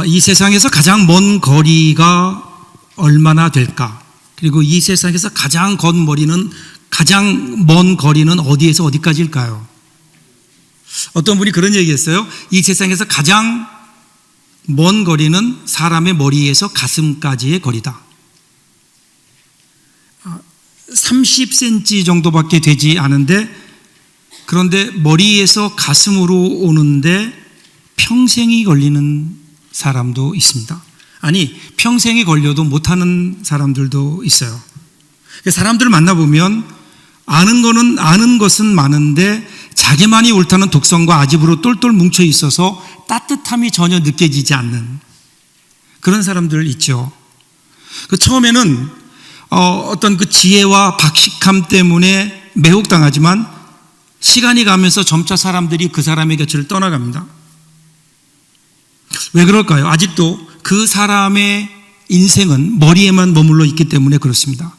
이 세상에서 가장 먼 거리가 얼마나 될까? 그리고 이 세상에서 가장 먼 거리는 어디에서 어디까지일까요? 어떤 분이 그런 얘기했어요. 이 세상에서 가장 먼 거리는 사람의 머리에서 가슴까지의 거리다. 30cm 정도밖에 되지 않은데, 그런데 머리에서 가슴으로 오는데 평생이 걸리는 사람도 있습니다. 아니, 평생이 걸려도 못하는 사람들도 있어요. 사람들을 만나보면 아는 것은 많은데 자기만이 옳다는 독성과 아집으로 똘똘 뭉쳐 있어서 따뜻함이 전혀 느껴지지 않는 그런 사람들 있죠. 처음에는 어떤 그 지혜와 박식함 때문에 매혹당하지만 시간이 가면서 점차 사람들이 그 사람의 곁을 떠나갑니다. 왜 그럴까요? 아직도 그 사람의 인생은 머리에만 머물러 있기 때문에 그렇습니다.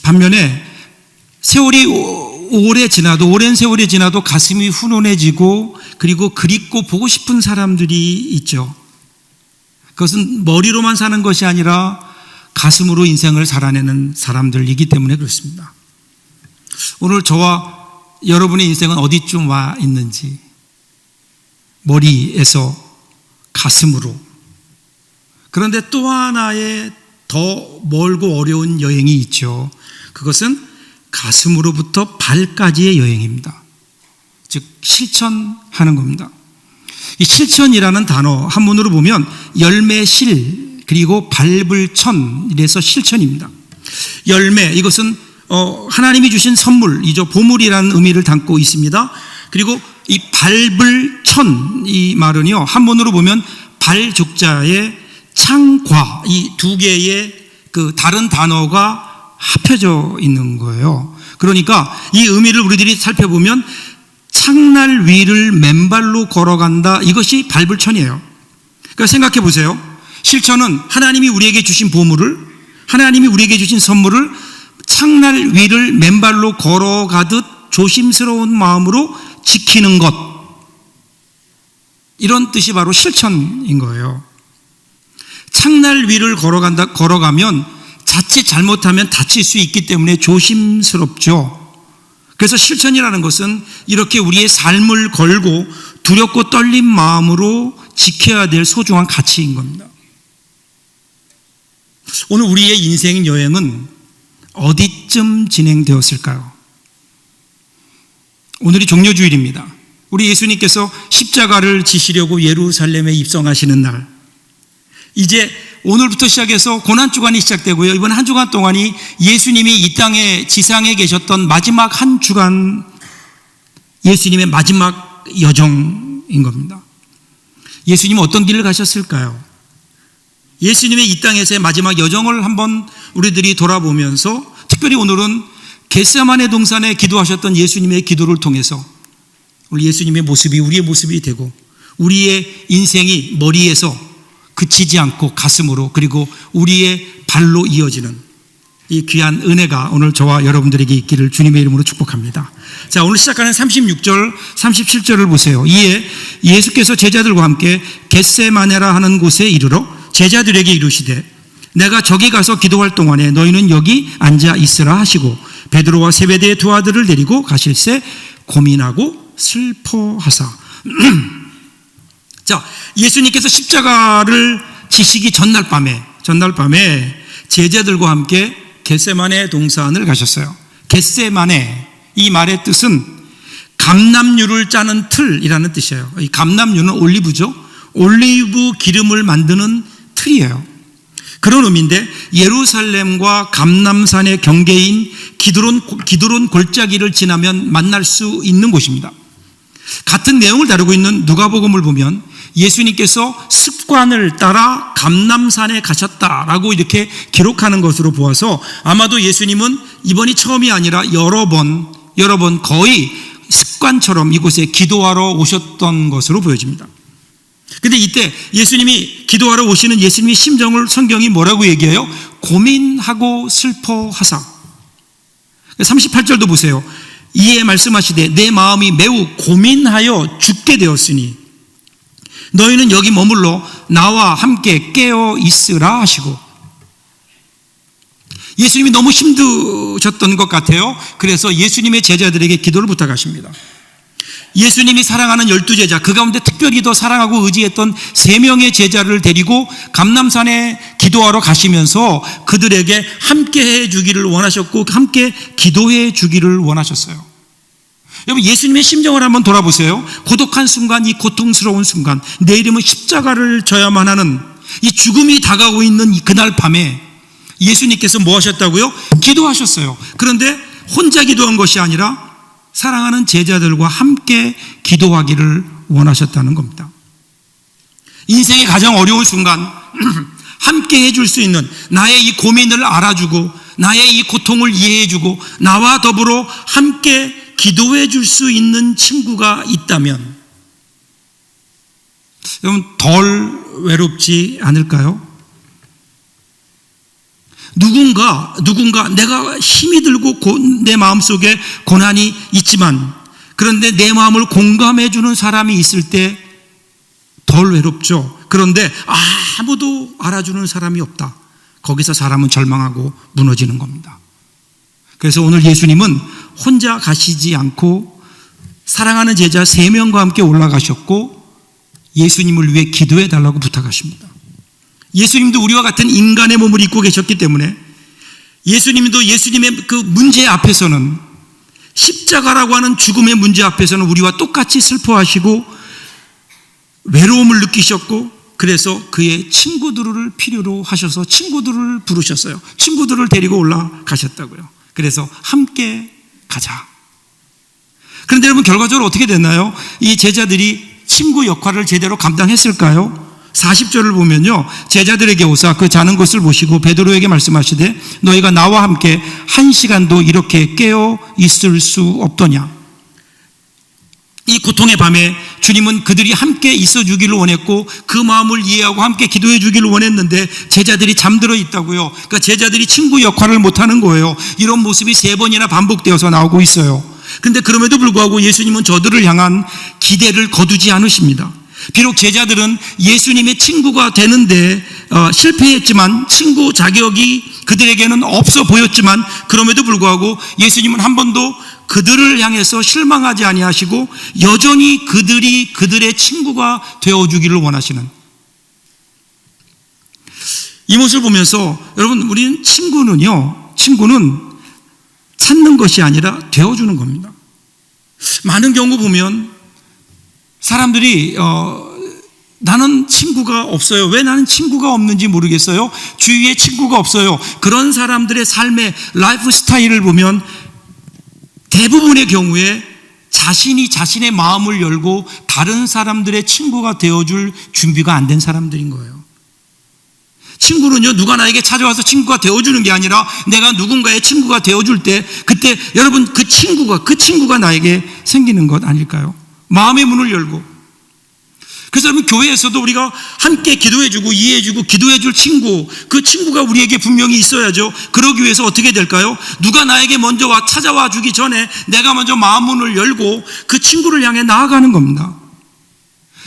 반면에 오랜 세월이 지나도 가슴이 훈훈해지고 그리고 그립고 보고 싶은 사람들이 있죠. 그것은 머리로만 사는 것이 아니라 가슴으로 인생을 살아내는 사람들이기 때문에 그렇습니다. 오늘 저와 여러분의 인생은 어디쯤 와 있는지, 머리에서 가슴으로. 그런데 또 하나의 더 멀고 어려운 여행이 있죠. 그것은 가슴으로부터 발까지의 여행입니다. 즉 실천하는 겁니다. 이 실천이라는 단어 한문으로 보면 열매실 그리고 밟을 천, 이래서 실천입니다. 열매, 이것은 하나님이 주신 선물이죠. 보물이라는 의미를 담고 있습니다. 그리고 이 밟을 천, 이 말은요, 한문으로 보면 발족자의 창과, 이 두 개의 그 다른 단어가 합해져 있는 거예요. 그러니까 이 의미를 우리들이 살펴보면 창날 위를 맨발로 걸어간다, 이것이 밟을 천이에요. 그러니까 생각해 보세요. 실천은 하나님이 우리에게 주신 보물을, 하나님이 우리에게 주신 선물을 창날 위를 맨발로 걸어가듯 조심스러운 마음으로 지키는 것, 이런 뜻이 바로 실천인 거예요. 창날 위를 걸어가면 자칫 잘못하면 다칠 수 있기 때문에 조심스럽죠. 그래서 실천이라는 것은 이렇게 우리의 삶을 걸고 두렵고 떨린 마음으로 지켜야 될 소중한 가치인 겁니다. 오늘 우리의 인생 여행은 어디쯤 진행되었을까요? 오늘이 종려주일입니다. 우리 예수님께서 십자가를 지시려고 예루살렘에 입성하시는 날, 이제 오늘부터 시작해서 고난주간이 시작되고요. 이번 한 주간 동안이 예수님이 이 땅에 지상에 계셨던 마지막 한 주간, 예수님의 마지막 여정인 겁니다. 예수님은 어떤 길을 가셨을까요? 예수님의 이 땅에서의 마지막 여정을 한번 우리들이 돌아보면서, 특별히 오늘은 겟세마네 동산에 기도하셨던 예수님의 기도를 통해서 우리 예수님의 모습이 우리의 모습이 되고, 우리의 인생이 머리에서 그치지 않고 가슴으로, 그리고 우리의 발로 이어지는 이 귀한 은혜가 오늘 저와 여러분들에게 있기를 주님의 이름으로 축복합니다. 자, 오늘 시작하는 36절, 37절을 보세요. 이에 예수께서 제자들과 함께 겟세마네라 하는 곳에 이르러 제자들에게 이르시되, 내가 저기 가서 기도할 동안에 너희는 여기 앉아 있으라 하시고, 베드로와 세베대의 두 아들을 데리고 가실새 고민하고 슬퍼하사. 자, 예수님께서 십자가를 지시기 전날 밤에 제자들과 함께 겟세마네 동산을 가셨어요. 겟세마네, 이 말의 뜻은 감람유를 짜는 틀이라는 뜻이에요. 이 감람유는 올리브죠. 올리브 기름을 만드는 틀이에요. 그런 의미인데, 예루살렘과 감람산의 경계인 기드론 골짜기를 지나면 만날 수 있는 곳입니다. 같은 내용을 다루고 있는 누가복음을 보면 예수님께서 습관을 따라 감람산에 가셨다라고 이렇게 기록하는 것으로 보아서, 아마도 예수님은 이번이 처음이 아니라 여러 번 거의 습관처럼 이곳에 기도하러 오셨던 것으로 보여집니다. 근데 이때 예수님이 기도하러 오시는 예수님의 심정을 성경이 뭐라고 얘기해요? 고민하고 슬퍼하사. 38절도 보세요. 이에 말씀하시되 내 마음이 매우 고민하여 죽게 되었으니 너희는 여기 머물러 나와 함께 깨어 있으라 하시고, 예수님이 너무 힘드셨던 것 같아요. 그래서 예수님의 제자들에게 기도를 부탁하십니다. 예수님이 사랑하는 12제자, 그 가운데 특별히 더 사랑하고 의지했던 3명의 제자를 데리고 감람산에 기도하러 가시면서 그들에게 함께 해주기를 원하셨고 함께 기도해 주기를 원하셨어요. 여러분, 예수님의 심정을 한번 돌아보세요. 고독한 순간, 이 고통스러운 순간, 내 이름은 십자가를 져야만 하는 이 죽음이 다가오고 있는 그날 밤에 예수님께서 뭐 하셨다고요? 기도하셨어요. 그런데 혼자 기도한 것이 아니라 사랑하는 제자들과 함께 기도하기를 원하셨다는 겁니다. 인생의 가장 어려운 순간 함께 해줄 수 있는, 나의 이 고민을 알아주고 나의 이 고통을 이해해주고 나와 더불어 함께 기도해 줄 수 있는 친구가 있다면 여러분, 덜 외롭지 않을까요? 누군가 내가 힘이 들고 내 마음속에 고난이 있지만, 그런데 내 마음을 공감해 주는 사람이 있을 때 덜 외롭죠. 그런데 아무도 알아주는 사람이 없다. 거기서 사람은 절망하고 무너지는 겁니다. 그래서 오늘 예수님은 혼자 가시지 않고 사랑하는 제자 3명과 함께 올라가셨고 예수님을 위해 기도해 달라고 부탁하십니다. 예수님도 우리와 같은 인간의 몸을 입고 계셨기 때문에 예수님도 예수님의 그 문제 앞에서는, 십자가라고 하는 죽음의 문제 앞에서는 우리와 똑같이 슬퍼하시고 외로움을 느끼셨고, 그래서 그의 친구들을 필요로 하셔서 친구들을 부르셨어요. 친구들을 데리고 올라가셨다고요. 그래서 함께 가자. 그런데 여러분, 결과적으로 어떻게 됐나요? 이 제자들이 친구 역할을 제대로 감당했을까요? 40절을 보면요, 제자들에게 오사 그 자는 것을 보시고 베드로에게 말씀하시되 너희가 나와 함께 1시간도 이렇게 깨어 있을 수 없더냐. 이 고통의 밤에 주님은 그들이 함께 있어 주기를 원했고 그 마음을 이해하고 함께 기도해 주기를 원했는데 제자들이 잠들어 있다고요. 그러니까 제자들이 친구 역할을 못하는 거예요. 이런 모습이 3번이나 반복되어서 나오고 있어요. 그런데 그럼에도 불구하고 예수님은 저들을 향한 기대를 거두지 않으십니다. 비록 제자들은 예수님의 친구가 되는데 실패했지만, 친구 자격이 그들에게는 없어 보였지만, 그럼에도 불구하고 예수님은 한 번도 그들을 향해서 실망하지 아니하시고 여전히 그들이 그들의 친구가 되어주기를 원하시는, 이 모습을 보면서 여러분, 우리는 친구는 찾는 것이 아니라 되어주는 겁니다. 많은 경우 보면 사람들이 나는 친구가 없어요. 왜 나는 친구가 없는지 모르겠어요. 주위에 친구가 없어요. 그런 사람들의 삶의 라이프 스타일을 보면 대부분의 경우에 자신이 자신의 마음을 열고 다른 사람들의 친구가 되어줄 준비가 안 된 사람들인 거예요. 친구는요, 누가 나에게 찾아와서 친구가 되어주는 게 아니라 내가 누군가의 친구가 되어줄 때, 그때 여러분 그 친구가 나에게 생기는 것 아닐까요? 마음의 문을 열고. 그래서 여러분, 교회에서도 우리가 함께 기도해주고 이해해주고 기도해줄 친구, 그 친구가 우리에게 분명히 있어야죠. 그러기 위해서 어떻게 될까요? 누가 나에게 먼저 찾아와 주기 전에 내가 먼저 마음 문을 열고 그 친구를 향해 나아가는 겁니다.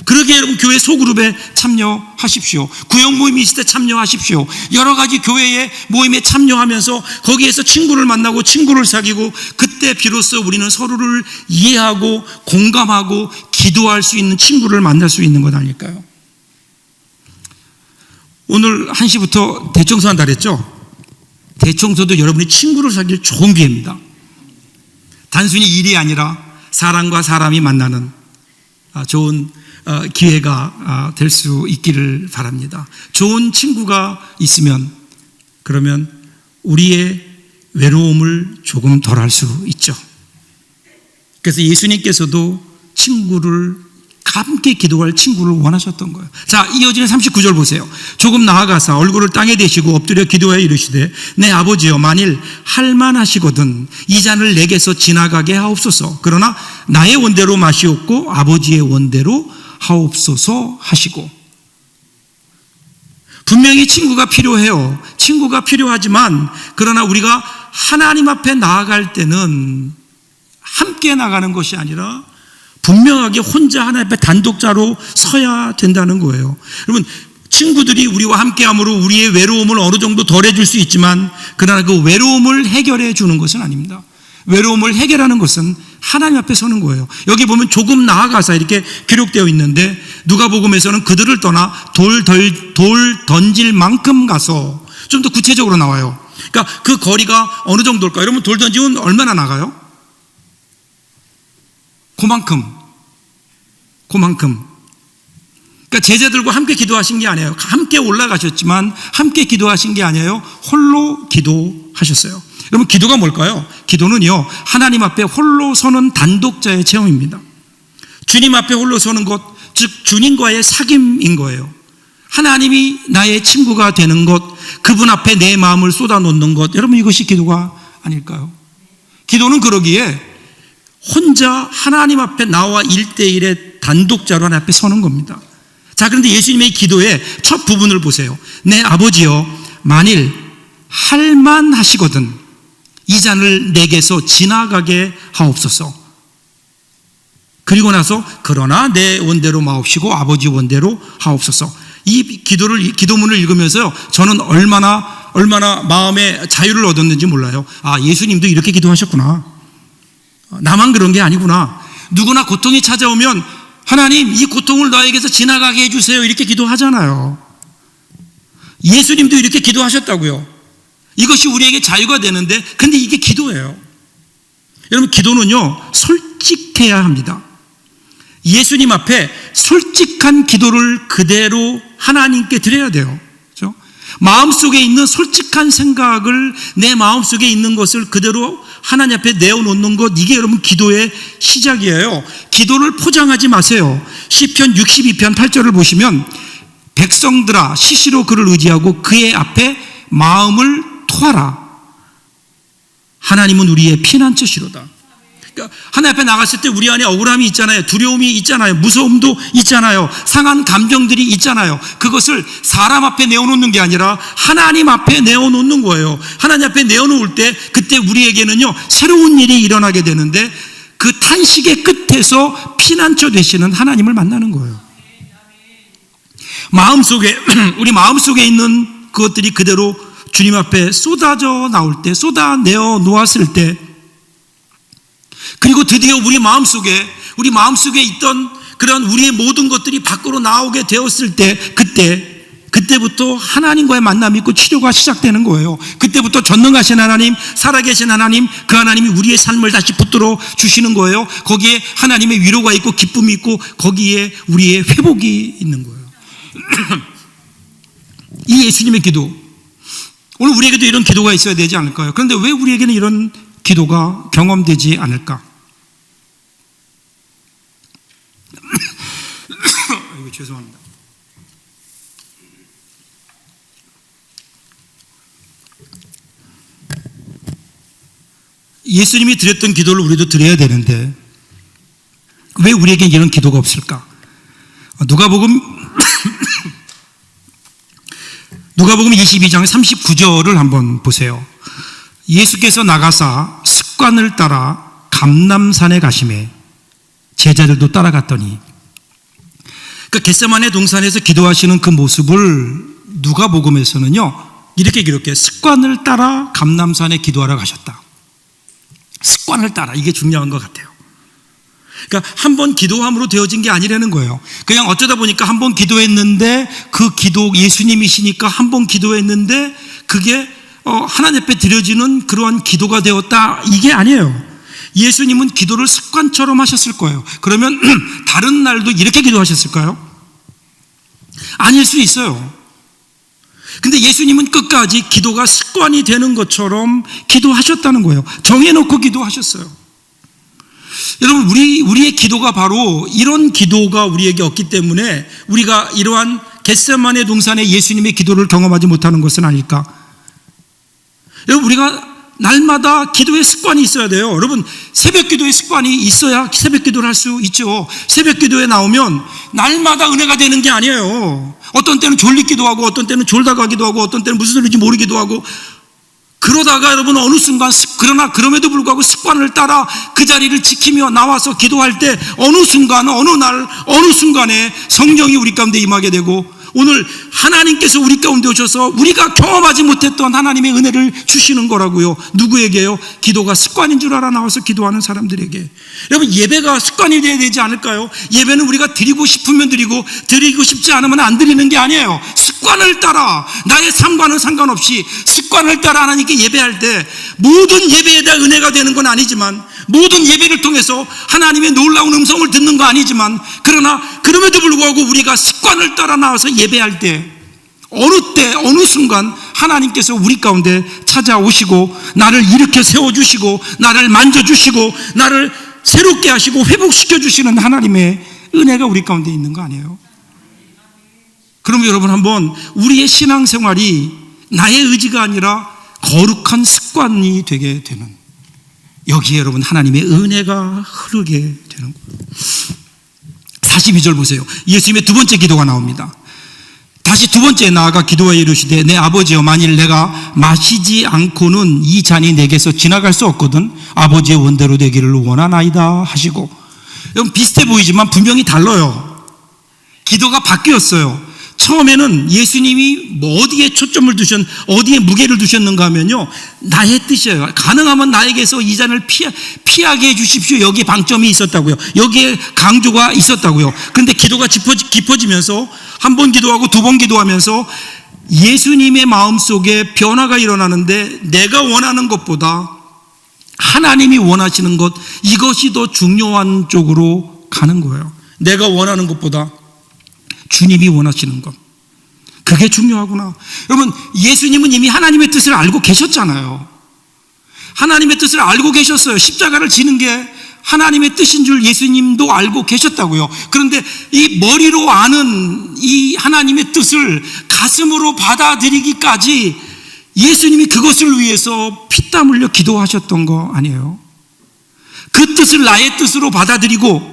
그러기에 여러분, 교회 소그룹에 참여하십시오. 구역 모임이 있을 때 참여하십시오. 여러 가지 교회의 모임에 참여하면서 거기에서 친구를 만나고 친구를 사귀고, 그때 비로소 우리는 서로를 이해하고 공감하고 기도할 수 있는 친구를 만날 수 있는 것 아닐까요? 오늘 1시부터 대청소한다 그랬죠? 대청소도 여러분이 친구를 사귈 좋은 기회입니다. 단순히 일이 아니라 사람과 사람이 만나는 좋은 기회가 될 수 있기를 바랍니다. 좋은 친구가 있으면, 그러면 우리의 외로움을 조금 덜 할 수 있죠. 그래서 예수님께서도 친구를, 함께 기도할 친구를 원하셨던 거예요. 자, 이어지는 39절 보세요. 조금 나아가사 얼굴을 땅에 대시고 엎드려 기도하여 이르시되 내 아버지여, 만일 할만하시거든 이 잔을 내게서 지나가게 하옵소서. 그러나 나의 원대로 마시옵고 아버지의 원대로 하옵소서 하시고. 분명히 친구가 필요해요. 친구가 필요하지만, 그러나 우리가 하나님 앞에 나아갈 때는 함께 나가는 것이 아니라 분명하게 혼자 하나님 앞에 단독자로 서야 된다는 거예요. 여러분, 친구들이 우리와 함께함으로 우리의 외로움을 어느 정도 덜해줄 수 있지만 그러나 그 외로움을 해결해 주는 것은 아닙니다. 외로움을 해결하는 것은 하나님 앞에 서는 거예요. 여기 보면 조금 나아가서 이렇게 기록되어 있는데 누가복음에서는 그들을 떠나 돌 던질 만큼 가서, 좀 더 구체적으로 나와요. 그러니까 그 거리가 어느 정도일까요? 여러분, 돌 던지면 얼마나 나가요? 그만큼. 그러니까 제자들과 함께 기도하신 게 아니에요. 함께 올라가셨지만 함께 기도하신 게 아니에요. 홀로 기도하셨어요. 여러분, 기도가 뭘까요? 기도는요, 하나님 앞에 홀로 서는 단독자의 체험입니다. 주님 앞에 홀로 서는 것, 즉 주님과의 사귐인 거예요. 하나님이 나의 친구가 되는 것, 그분 앞에 내 마음을 쏟아놓는 것, 여러분, 이것이 기도가 아닐까요? 기도는 그러기에 혼자 하나님 앞에 나와 1대1의 단독자로 하나님 앞에 서는 겁니다. 자, 그런데 예수님의 기도의 첫 부분을 보세요. 내 아버지여, 만일 할만하시거든 이 잔을 내게서 지나가게 하옵소서. 그리고 나서 그러나 내 원대로 마옵시고 아버지 원대로 하옵소서. 이 기도문을 읽으면서요, 저는 얼마나 마음의 자유를 얻었는지 몰라요. 아, 예수님도 이렇게 기도하셨구나. 나만 그런 게 아니구나. 누구나 고통이 찾아오면 하나님, 이 고통을 나에게서 지나가게 해주세요, 이렇게 기도하잖아요. 예수님도 이렇게 기도하셨다고요. 이것이 우리에게 자유가 되는데, 근데 이게 기도예요. 여러분, 기도는요, 솔직해야 합니다. 예수님 앞에 솔직한 기도를 그대로 하나님께 드려야 돼요. 그렇죠? 마음속에 있는 솔직한 생각을, 내 마음속에 있는 것을 그대로 하나님 앞에 내어놓는 것, 이게 여러분 기도의 시작이에요. 기도를 포장하지 마세요. 시편 62편 8절을 보시면 백성들아 시시로 그를 의지하고 그의 앞에 마음을 토하라. 하나님은 우리의 피난처시로다. 그러니까 하나님 앞에 나갔을 때 우리 안에 억울함이 있잖아요. 두려움이 있잖아요. 무서움도 있잖아요. 상한 감정들이 있잖아요. 그것을 사람 앞에 내어놓는 게 아니라 하나님 앞에 내어놓는 거예요. 하나님 앞에 내어놓을 때 그때 우리에게는요, 새로운 일이 일어나게 되는데 그 탄식의 끝에서 피난처 되시는 하나님을 만나는 거예요. 우리 마음속에 있는 그것들이 그대로 주님 앞에 쏟아져 나올 때, 쏟아내어 놓았을 때, 그리고 드디어 우리 마음속에 있던 그런 우리의 모든 것들이 밖으로 나오게 되었을 때, 그때부터 하나님과의 만남이 있고 치료가 시작되는 거예요. 그때부터 전능하신 하나님, 살아계신 하나님, 그 하나님이 우리의 삶을 다시 붙들어 주시는 거예요. 거기에 하나님의 위로가 있고 기쁨이 있고 거기에 우리의 회복이 있는 거예요. 이 예수님의 기도, 오늘 우리에게도 이런 기도가 있어야 되지 않을까요? 그런데 왜 우리에게는 이런 기도가 경험되지 않을까? 아이고, 죄송합니다. 예수님이 드렸던 기도를 우리도 드려야 되는데 왜 우리에게 이런 기도가 없을까? 누가복음 22장 39절을 한번 보세요. 예수께서 나가사 습관을 따라 감람산에 가시매 제자들도 따라갔더니, 그러니까 겟세마네 동산에서 기도하시는 그 모습을 누가복음에서는요 이렇게 기록해요. 습관을 따라 감람산에 기도하러 가셨다. 습관을 따라, 이게 중요한 것 같아요. 그러니까 한 번 기도함으로 되어진 게 아니라는 거예요. 그냥 어쩌다 보니까 한 번 기도했는데 그 기도, 예수님이시니까 한 번 기도했는데 그게 하나님 앞에 드려지는 그러한 기도가 되었다, 이게 아니에요. 예수님은 기도를 습관처럼 하셨을 거예요. 그러면 다른 날도 이렇게 기도하셨을까요? 아닐 수 있어요. 근데 예수님은 끝까지 기도가 습관이 되는 것처럼 기도하셨다는 거예요. 정해놓고 기도하셨어요. 여러분, 우리의 기도가 바로 이런 기도가 우리에게 없기 때문에 우리가 이러한 겟세마네 동산의 예수님의 기도를 경험하지 못하는 것은 아닐까? 여러분, 우리가 날마다 기도의 습관이 있어야 돼요. 여러분, 새벽 기도의 습관이 있어야 새벽 기도를 할 수 있죠. 새벽 기도에 나오면 날마다 은혜가 되는 게 아니에요. 어떤 때는 졸리기도 하고, 어떤 때는 졸다가 기도 하고, 어떤 때는 무슨 소리인지 모르기도 하고, 그러다가 여러분 어느 순간 그러나 그럼에도 불구하고 습관을 따라 그 자리를 지키며 나와서 기도할 때 어느 순간 어느 날 어느 순간에 성령이 우리 가운데 임하게 되고 오늘 하나님께서 우리 가운데 오셔서 우리가 경험하지 못했던 하나님의 은혜를 주시는 거라고요. 누구에게요? 기도가 습관인 줄 알아 나와서 기도하는 사람들에게. 여러분 예배가 습관이 돼야 되지 않을까요? 예배는 우리가 드리고 싶으면 드리고 드리고 싶지 않으면 안 드리는 게 아니에요. 습관을 따라 나의 삶과는 상관없이 습관을 따라 하나님께 예배할 때 모든 예배에 대한 은혜가 되는 건 아니지만 모든 예배를 통해서 하나님의 놀라운 음성을 듣는 거 아니지만 그러나 그럼에도 불구하고 우리가 습관을 따라 나와서 예배할 때 어느 순간 하나님께서 우리 가운데 찾아오시고 나를 일으켜 세워주시고 나를 만져주시고 나를 새롭게 하시고 회복시켜주시는 하나님의 은혜가 우리 가운데 있는 거 아니에요? 그럼 여러분 한번 우리의 신앙생활이 나의 의지가 아니라 거룩한 습관이 되게 되는 여기에 여러분 하나님의 은혜가 흐르게 되는 거예요. 42절 보세요. 예수님의 두 번째 기도가 나옵니다. 다시 두 번째 나아가 기도하여 이르시되 내 아버지여 만일 내가 마시지 않고는 이 잔이 내게서 지나갈 수 없거든 아버지의 원대로 되기를 원하나이다 하시고. 여러분 비슷해 보이지만 분명히 달라요. 기도가 바뀌었어요. 처음에는 예수님이 어디에 초점을 어디에 무게를 두셨는가 하면요 나의 뜻이에요. 가능하면 나에게서 이 잔을 피하게 해주십시오. 여기에 방점이 있었다고요. 여기에 강조가 있었다고요. 그런데 기도가 깊어지면서 한 번 기도하고 두 번 기도하면서 예수님의 마음속에 변화가 일어나는데 내가 원하는 것보다 하나님이 원하시는 것 이것이 더 중요한 쪽으로 가는 거예요. 내가 원하는 것보다 주님이 원하시는 것 그게 중요하구나. 여러분 예수님은 이미 하나님의 뜻을 알고 계셨잖아요. 하나님의 뜻을 알고 계셨어요. 십자가를 지는 게 하나님의 뜻인 줄 예수님도 알고 계셨다고요. 그런데 이 머리로 아는 이 하나님의 뜻을 가슴으로 받아들이기까지 예수님이 그것을 위해서 피땀 흘려 기도하셨던 거 아니에요? 그 뜻을 나의 뜻으로 받아들이고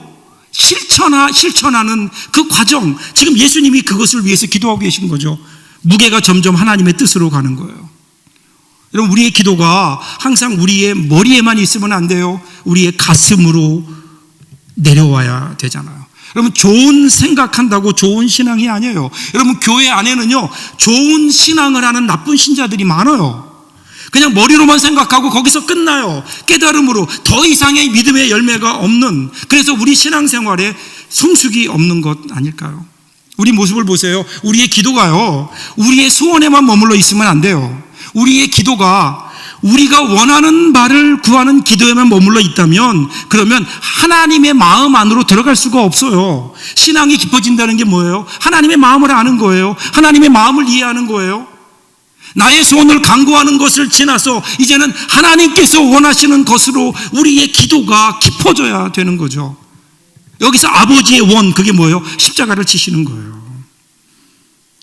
실천하는 그 과정, 지금 예수님이 그것을 위해서 기도하고 계신 거죠. 무게가 점점 하나님의 뜻으로 가는 거예요. 여러분 우리의 기도가 항상 우리의 머리에만 있으면 안 돼요. 우리의 가슴으로 내려와야 되잖아요. 여러분 좋은 생각한다고 좋은 신앙이 아니에요. 여러분 교회 안에는요 좋은 신앙을 하는 나쁜 신자들이 많아요. 그냥 머리로만 생각하고 거기서 끝나요. 깨달음으로 더 이상의 믿음의 열매가 없는, 그래서 우리 신앙생활에 성숙이 없는 것 아닐까요? 우리 모습을 보세요. 우리의 기도가요 우리의 소원에만 머물러 있으면 안 돼요. 우리의 기도가 우리가 원하는 바를 구하는 기도에만 머물러 있다면 그러면 하나님의 마음 안으로 들어갈 수가 없어요. 신앙이 깊어진다는 게 뭐예요? 하나님의 마음을 아는 거예요. 하나님의 마음을 이해하는 거예요. 나의 소원을 간구하는 것을 지나서 이제는 하나님께서 원하시는 것으로 우리의 기도가 깊어져야 되는 거죠. 여기서 아버지의 원, 그게 뭐예요? 십자가를 지시는 거예요.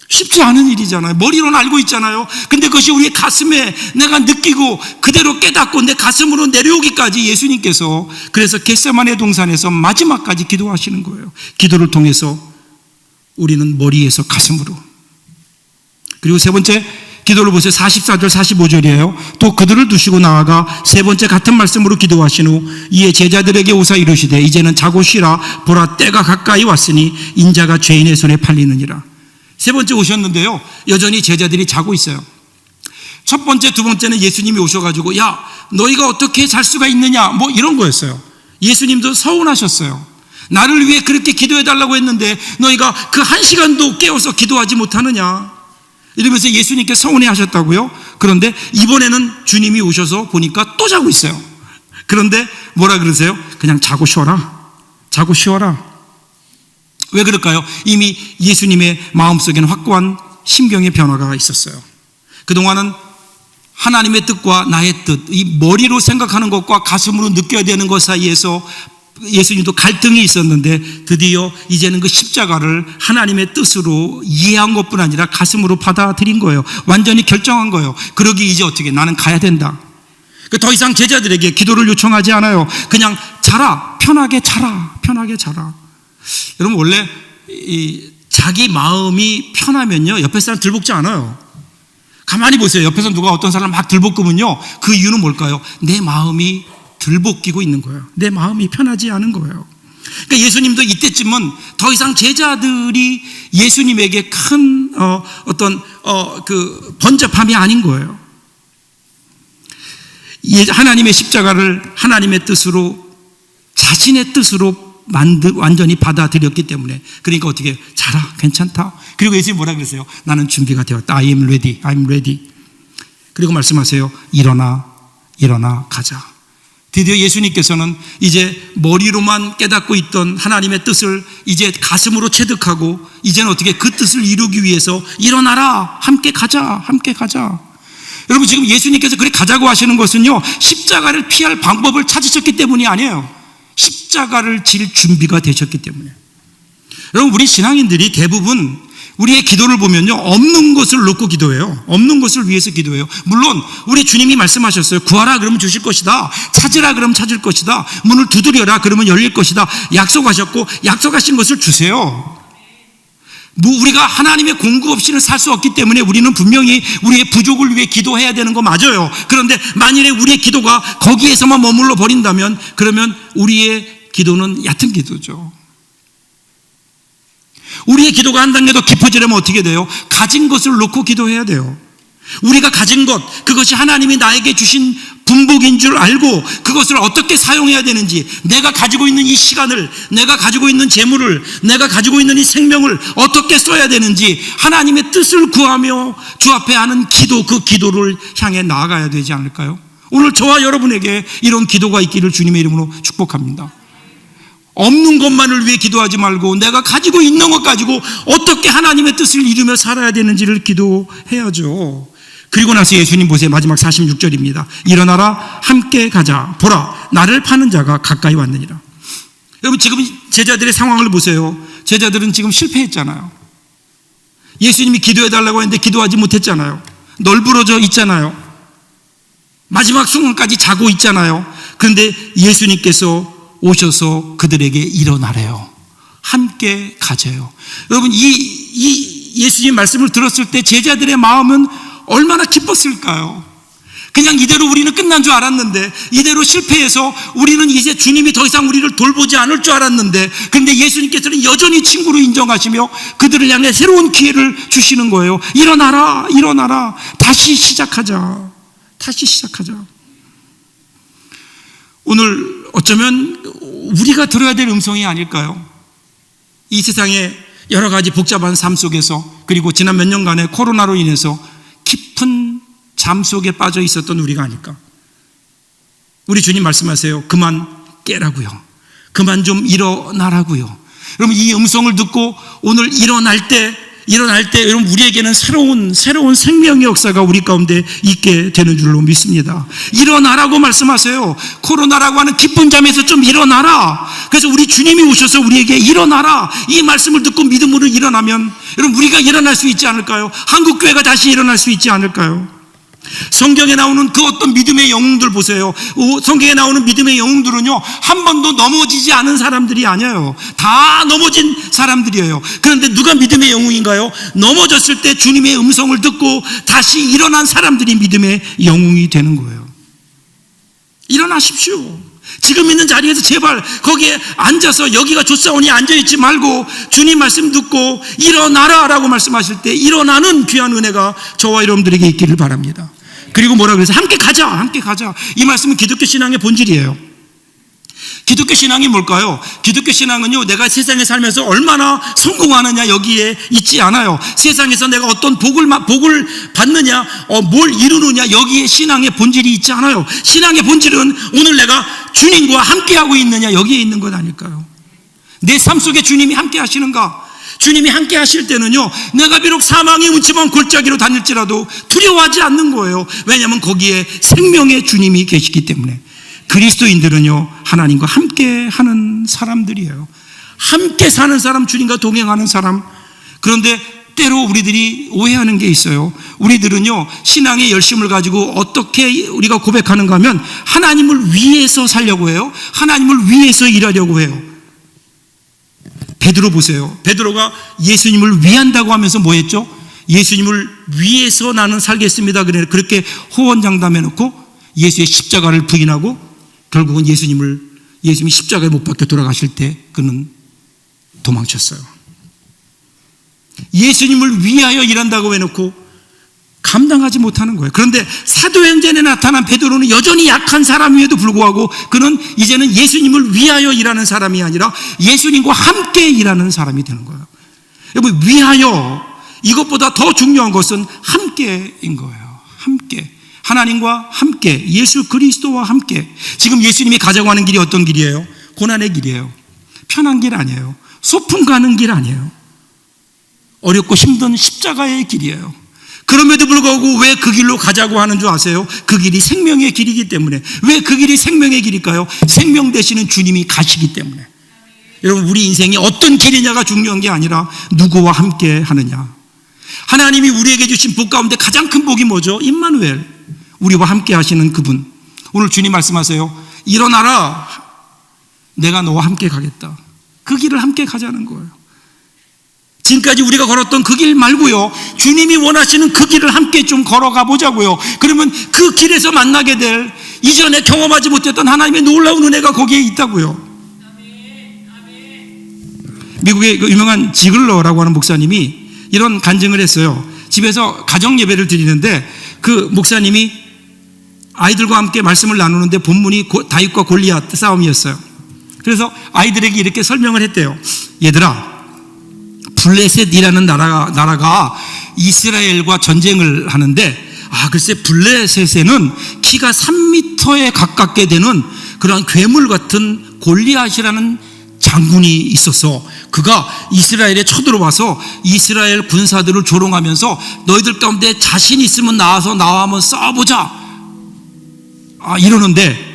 쉽지 않은 일이잖아요. 머리로는 알고 있잖아요. 근데 그것이 우리의 가슴에 내가 느끼고 그대로 깨닫고 내 가슴으로 내려오기까지 예수님께서 그래서 겟세마네 동산에서 마지막까지 기도하시는 거예요. 기도를 통해서 우리는 머리에서 가슴으로. 그리고 세 번째 기도를 보세요. 44절 45절이에요. 또 그들을 두시고 나아가 세 번째 같은 말씀으로 기도하신 후 이에 제자들에게 오사 이르시되 이제는 자고 쉬라. 보라 때가 가까이 왔으니 인자가 죄인의 손에 팔리느니라. 세 번째 오셨는데요 여전히 제자들이 자고 있어요. 첫 번째 두 번째는 예수님이 오셔가지고 야 너희가 어떻게 잘 수가 있느냐 뭐 이런 거였어요. 예수님도 서운하셨어요. 나를 위해 그렇게 기도해달라고 했는데 너희가 그 한 시간도 깨어서 기도하지 못하느냐 이러면서 예수님께 서운해 하셨다고요. 그런데 이번에는 주님이 오셔서 보니까 또 자고 있어요. 그런데 뭐라 그러세요? 그냥 자고 쉬어라. 자고 쉬어라. 왜 그럴까요? 이미 예수님의 마음속에는 확고한 심경의 변화가 있었어요. 그동안은 하나님의 뜻과 나의 뜻, 이 머리로 생각하는 것과 가슴으로 느껴야 되는 것 사이에서 예수님도 갈등이 있었는데 드디어 이제는 그 십자가를 하나님의 뜻으로 이해한 것뿐 아니라 가슴으로 받아들인 거예요. 완전히 결정한 거예요. 그러기 이제 어떻게 나는 가야 된다. 더 이상 제자들에게 기도를 요청하지 않아요. 그냥 자라, 편하게 자라, 편하게 자라. 여러분 원래 자기 마음이 편하면요 옆에 사람 들볶지 않아요. 가만히 보세요. 옆에서 누가 어떤 사람을 막 들볶으면요, 그 이유는 뭘까요? 내 마음이 들볶이고 있는 거예요. 내 마음이 편하지 않은 거예요. 그러니까 예수님도 이때쯤은 더 이상 제자들이 예수님에게 큰 번잡함이 아닌 거예요. 하나님의 십자가를 하나님의 뜻으로, 자신의 뜻으로 완전히 받아들였기 때문에, 그러니까 어떻게, 자라, 괜찮다. 그리고 예수님이 뭐라 그랬어요? 나는 준비가 되었다. I am ready. I am ready. 그리고 말씀하세요. 일어나 가자. 드디어 예수님께서는 이제 머리로만 깨닫고 있던 하나님의 뜻을 이제 가슴으로 체득하고, 이제는 어떻게 그 뜻을 이루기 위해서 일어나라, 함께 가자. 여러분, 지금 예수님께서 그래 가자고 하시는 것은요, 십자가를 피할 방법을 찾으셨기 때문이 아니에요. 십자가를 질 준비가 되셨기 때문에. 여러분, 우리 신앙인들이 대부분 우리의 기도를 보면요, 없는 것을 놓고 기도해요. 없는 것을 위해서 기도해요. 물론 우리 주님이 말씀하셨어요. 구하라 그러면 주실 것이다. 찾으라 그러면 찾을 것이다. 문을 두드려라 그러면 열릴 것이다. 약속하셨고, 약속하신 것을 주세요. 우리가 하나님의 공급 없이는 살 수 없기 때문에 우리는 분명히 우리의 부족을 위해 기도해야 되는 거 맞아요. 그런데 만일에 우리의 기도가 거기에서만 머물러 버린다면, 그러면 우리의 기도는 얕은 기도죠. 우리의 기도가 한 단계 더 깊어지려면 어떻게 돼요? 가진 것을 놓고 기도해야 돼요. 우리가 가진 것, 그것이 하나님이 나에게 주신 분복인 줄 알고 그것을 어떻게 사용해야 되는지, 내가 가지고 있는 이 시간을, 내가 가지고 있는 재물을, 내가 가지고 있는 이 생명을 어떻게 써야 되는지 하나님의 뜻을 구하며 주 앞에 하는 기도, 그 기도를 향해 나아가야 되지 않을까요? 오늘 저와 여러분에게 이런 기도가 있기를 주님의 이름으로 축복합니다. 없는 것만을 위해 기도하지 말고 내가 가지고 있는 것 가지고 어떻게 하나님의 뜻을 이루며 살아야 되는지를 기도해야죠. 그리고 나서 예수님 보세요. 마지막 46절입니다. 일어나라, 함께 가자. 보라, 나를 파는 자가 가까이 왔느니라. 여러분, 지금 제자들의 상황을 보세요. 제자들은 지금 실패했잖아요. 예수님이 기도해달라고 했는데 기도하지 못했잖아요. 널브러져 있잖아요. 마지막 순간까지 자고 있잖아요. 그런데 예수님께서 오셔서 그들에게 일어나래요. 함께 가져요. 여러분, 이 예수님 말씀을 들었을 때 제자들의 마음은 얼마나 기뻤을까요? 그냥 이대로 우리는 끝난 줄 알았는데, 이대로 실패해서 우리는 이제 주님이 더 이상 우리를 돌보지 않을 줄 알았는데, 그런데 예수님께서는 여전히 친구로 인정하시며 그들을 향해 새로운 기회를 주시는 거예요. 일어나라. 다시 시작하자. 오늘 어쩌면 우리가 들어야 될 음성이 아닐까요? 이 세상에 여러 가지 복잡한 삶 속에서, 그리고 지난 몇 년간의 코로나로 인해서 깊은 잠 속에 빠져 있었던 우리가 아닐까? 우리 주님 말씀하세요. 그만 깨라고요. 그만 좀 일어나라고요. 여러분, 이 음성을 듣고 오늘 일어날 때 여러분, 우리에게는 새로운 생명의 역사가 우리 가운데 있게 되는 줄로 믿습니다. 일어나라고 말씀하세요. 코로나라고 하는 깊은 잠에서 좀 일어나라. 그래서 우리 주님이 오셔서 우리에게 일어나라, 이 말씀을 듣고 믿음으로 일어나면 여러분, 우리가 일어날 수 있지 않을까요? 한국교회가 다시 일어날 수 있지 않을까요? 성경에 나오는 그 어떤 믿음의 영웅들 보세요. 성경에 나오는 믿음의 영웅들은요, 한 번도 넘어지지 않은 사람들이 아니에요. 다 넘어진 사람들이에요. 그런데 누가 믿음의 영웅인가요? 넘어졌을 때 주님의 음성을 듣고 다시 일어난 사람들이 믿음의 영웅이 되는 거예요. 일어나십시오. 지금 있는 자리에서 제발 거기에 앉아서 여기가 좋사오니 앉아있지 말고 주님 말씀 듣고 일어나라 라고 말씀하실 때 일어나는 귀한 은혜가 저와 여러분들에게 있기를 바랍니다. 그리고 뭐라 그래서 함께 가자. 이 말씀은 기독교 신앙의 본질이에요. 기독교 신앙이 뭘까요? 기독교 신앙은요, 내가 세상에 살면서 얼마나 성공하느냐 여기에 있지 않아요. 세상에서 내가 어떤 복을 받느냐, 뭘 이루느냐, 여기에 신앙의 본질이 있지 않아요. 신앙의 본질은 오늘 내가 주님과 함께하고 있느냐, 여기에 있는 것 아닐까요? 내 삶 속에 주님이 함께 하시는가? 주님이 함께 하실 때는요, 내가 비록 사망의 문지만 골짜기로 다닐지라도 두려워하지 않는 거예요. 왜냐하면 거기에 생명의 주님이 계시기 때문에. 그리스도인들은요, 하나님과 함께 하는 사람들이에요. 함께 사는 사람, 주님과 동행하는 사람. 그런데 때로 우리들이 오해하는 게 있어요. 우리들은요, 신앙의 열심을 가지고 어떻게 우리가 고백하는가 하면 하나님을 위해서 살려고 해요. 하나님을 위해서 일하려고 해요. 베드로 보세요. 베드로가 예수님을 위한다고 하면서 뭐 했죠? 예수님을 위해서 나는 살겠습니다. 그렇게 호언장담해 놓고 예수의 십자가를 부인하고 결국은 예수님이 십자가에 못 박혀 돌아가실 때 그는 도망쳤어요. 예수님을 위하여 일한다고 해놓고 감당하지 못하는 거예요. 그런데 사도행전에 나타난 베드로는 여전히 약한 사람임에도 불구하고 그는 이제는 예수님을 위하여 일하는 사람이 아니라 예수님과 함께 일하는 사람이 되는 거예요. 여러분, 위하여, 이것보다 더 중요한 것은 함께인 거예요. 함께. 하나님과 함께, 예수 그리스도와 함께. 지금 예수님이 가자고 하는 길이 어떤 길이에요? 고난의 길이에요. 편한 길 아니에요. 소풍 가는 길 아니에요. 어렵고 힘든 십자가의 길이에요. 그럼에도 불구하고 왜 그 길로 가자고 하는 줄 아세요? 그 길이 생명의 길이기 때문에. 왜 그 길이 생명의 길일까요? 생명 되시는 주님이 가시기 때문에. 여러분, 우리 인생이 어떤 길이냐가 중요한 게 아니라 누구와 함께 하느냐. 하나님이 우리에게 주신 복 가운데 가장 큰 복이 뭐죠? 임마누엘, 우리와 함께 하시는 그분. 오늘 주님 말씀하세요. 일어나라, 내가 너와 함께 가겠다. 그 길을 함께 가자는 거예요. 지금까지 우리가 걸었던 그 길 말고요, 주님이 원하시는 그 길을 함께 좀 걸어가 보자고요. 그러면 그 길에서 만나게 될 이전에 경험하지 못했던 하나님의 놀라운 은혜가 거기에 있다고요. 미국의 유명한 지글러라고 하는 목사님이 이런 간증을 했어요. 집에서 가정 예배를 드리는데 그 목사님이 아이들과 함께 말씀을 나누는데 본문이 다윗과 골리앗 싸움이었어요. 그래서 아이들에게 이렇게 설명을 했대요. 얘들아, 블레셋이라는 나라가 이스라엘과 전쟁을 하는데, 글쎄 블레셋에는 키가 3m에 가깝게 되는 그런 괴물 같은 골리앗이라는 장군이 있었어. 그가 이스라엘에 쳐들어와서 이스라엘 군사들을 조롱하면서 너희들 가운데 자신 있으면 나와서 나와 한번 싸워보자, 이러는데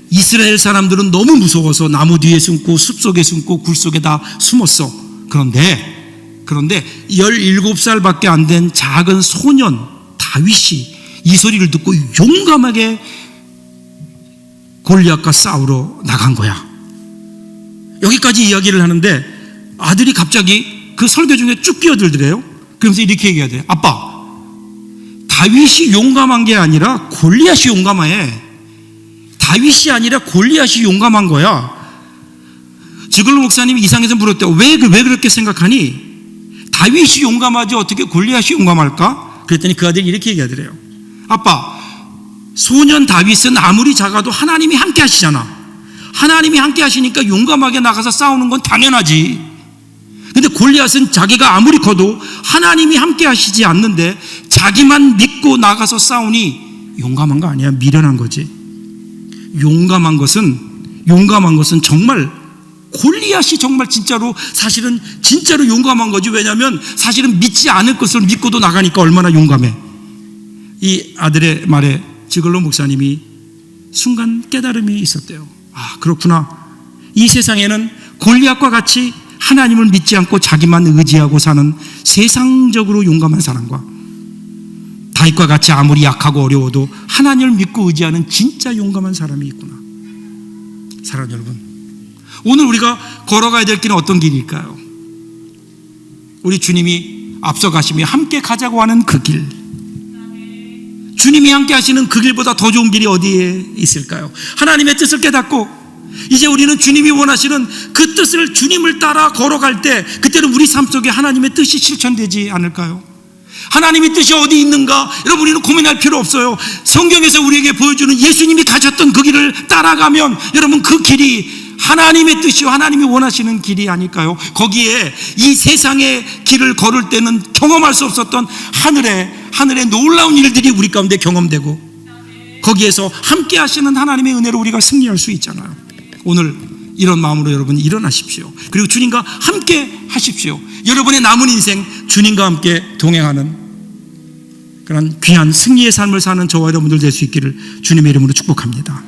이스라엘 사람들은 너무 무서워서 나무 뒤에 숨고 숲속에 숨고 굴 속에 다 숨었어. 그런데 17살밖에 안 된 작은 소년 다윗이 이 소리를 듣고 용감하게 골리앗과 싸우러 나간 거야. 여기까지 이야기를 하는데 아들이 갑자기 그 설교 중에 쭉 끼어들더래요. 그러면서 이렇게 얘기해야 돼. 아빠, 다윗이 용감한 게 아니라 골리앗이 용감해. 다윗이 아니라 골리앗이 용감한 거야. 지글로 목사님이 이상해서 물었대요. 왜 그렇게 생각하니? 다윗이 용감하지 어떻게 골리앗이 용감할까? 그랬더니 그 아들이 이렇게 얘기하더래요. 아빠, 소년 다윗은 아무리 작아도 하나님이 함께 하시잖아. 하나님이 함께 하시니까 용감하게 나가서 싸우는 건 당연하지. 근데 골리앗은 자기가 아무리 커도 하나님이 함께 하시지 않는데 자기만 믿고 나가서 싸우니 용감한 거 아니야. 미련한 거지. 용감한 것은 정말 골리앗이 정말 사실은 진짜로 용감한 거지. 왜냐하면 사실은 믿지 않을 것을 믿고도 나가니까 얼마나 용감해. 이 아들의 말에 지글로 목사님이 순간 깨달음이 있었대요. 그렇구나. 이 세상에는 골리앗과 같이 하나님을 믿지 않고 자기만 의지하고 사는 세상적으로 용감한 사람과 다윗과 같이 아무리 약하고 어려워도 하나님을 믿고 의지하는 진짜 용감한 사람이 있구나. 사랑하는 여러분, 오늘 우리가 걸어가야 될 길은 어떤 길일까요? 우리 주님이 앞서가시며 함께 가자고 하는 그 길, 주님이 함께 하시는 그 길보다 더 좋은 길이 어디에 있을까요? 하나님의 뜻을 깨닫고 이제 우리는 주님이 원하시는 그 뜻을, 주님을 따라 걸어갈 때 그때는 우리 삶 속에 하나님의 뜻이 실천되지 않을까요? 하나님의 뜻이 어디 있는가? 여러분, 우리는 고민할 필요 없어요. 성경에서 우리에게 보여주는 예수님이 가셨던 그 길을 따라가면 여러분, 그 길이 하나님의 뜻이요, 하나님이 원하시는 길이 아닐까요? 거기에 이 세상의 길을 걸을 때는 경험할 수 없었던 하늘의 놀라운 일들이 우리 가운데 경험되고 거기에서 함께 하시는 하나님의 은혜로 우리가 승리할 수 있잖아요. 오늘 이런 마음으로 여러분 일어나십시오. 그리고 주님과 함께 하십시오. 여러분의 남은 인생 주님과 함께 동행하는 그런 귀한 승리의 삶을 사는 저와 여러분들 될 수 있기를 주님의 이름으로 축복합니다.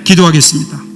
기도하겠습니다.